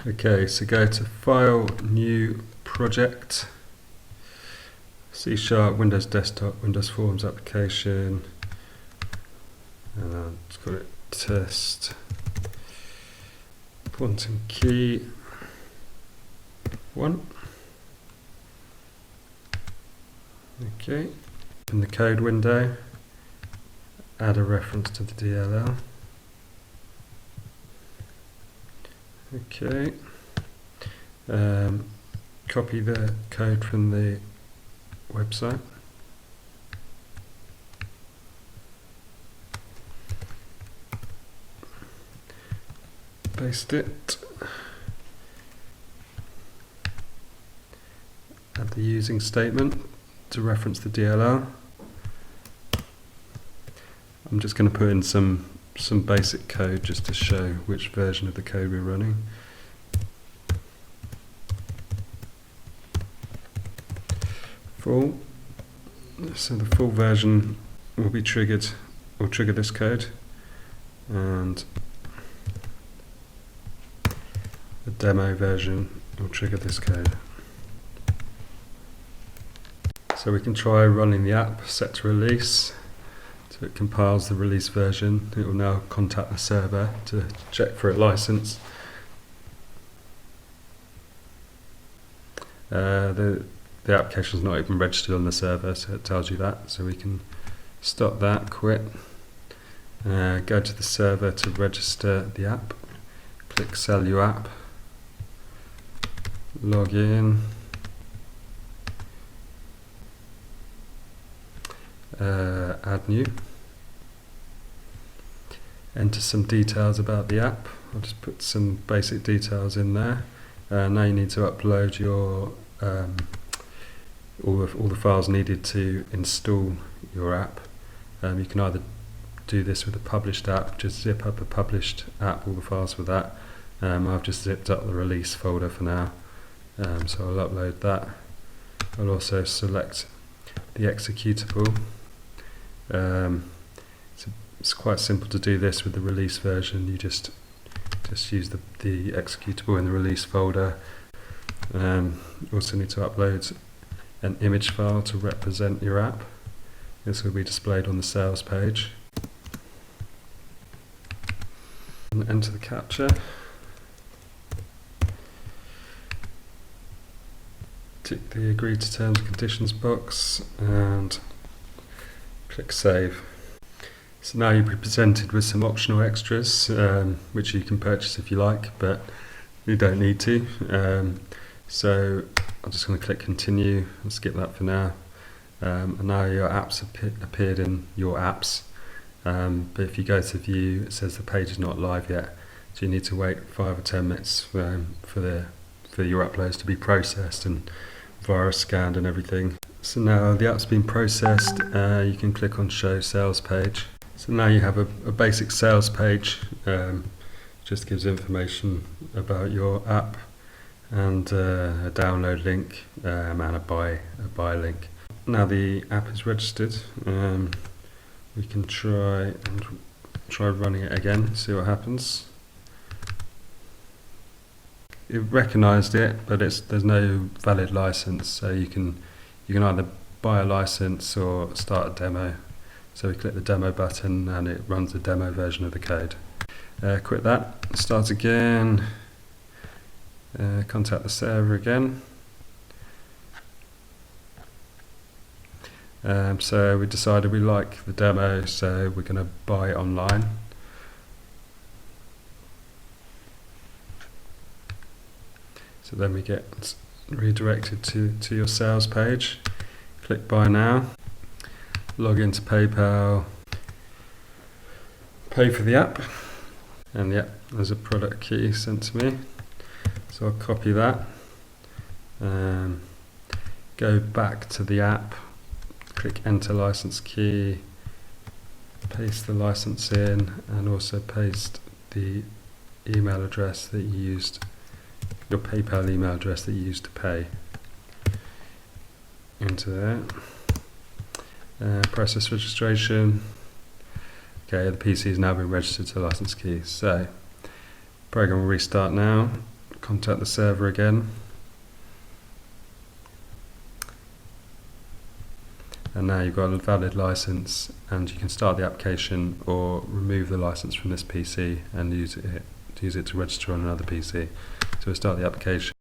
Okay, so go to File, New Project, C#, Windows Desktop, Windows Forms Application, and I'll just call it Test, Quantum-key 1. Okay, in the code window, add a reference to the DLL. Okay, copy the code from the website. Paste it. Add the using statement to reference the DLL. I'm just going to put in some basic code just to show which version of the code we're running. Full. So the full version will be triggered, will trigger this code, and the demo version will trigger this code. So we can try running the app, set to release. So it compiles the release version. It will now contact the server to check for a license. The application is not even registered on the server, so it tells you that. So we can stop that, quit, go to the server to register the app, click Sell Your App, log in, add new, enter some details about the app. I'll just put some basic details in there. Now you need to upload your all the files needed to install your app. You can either do this with a published app, just zip up a published app, all the files for that. I've just zipped up the release folder for now, so I'll upload that. I'll also select the executable. It's quite simple to do this with the release version. You just use the executable in the release folder. You also need to upload an image file to represent your app. This will be displayed on the sales page. And enter the captcha. Tick the agree to terms and conditions box and click save. So now you'll be presented with some optional extras, which you can purchase if you like, but you don't need to. So I'm just going to click continue and skip that for now. And now your apps have appeared in your apps. But if you go to view, it says the page is not live yet. So you need to wait 5 or 10 minutes for your uploads to be processed and virus scanned and everything. So now the app's been processed, you can click on show sales page. So now you have a basic sales page, just gives information about your app and a download link and a buy link. Now the app is registered, we can try running it again, see what happens. It recognised it, but there's no valid license, so you can either buy a license or start a demo. So we click the demo button and it runs the demo version of the code. Quit that, start again, contact the server again. So we decided we like the demo, so we're going to buy it online. So then we get redirected to your sales page. Click buy now, log into PayPal, pay for the app, and yeah, there's a product key sent to me. So I'll copy that, go back to the app, click enter license key, paste the license in, and also paste the email address that you used, your PayPal email address that you used to pay into there. Process registration. Okay, the PC has now been registered to license key. So program will restart now. contact the server again. And now you've got a valid license, and you can start the application or remove the license from this PC and use it to register on another PC. So we'll start the application.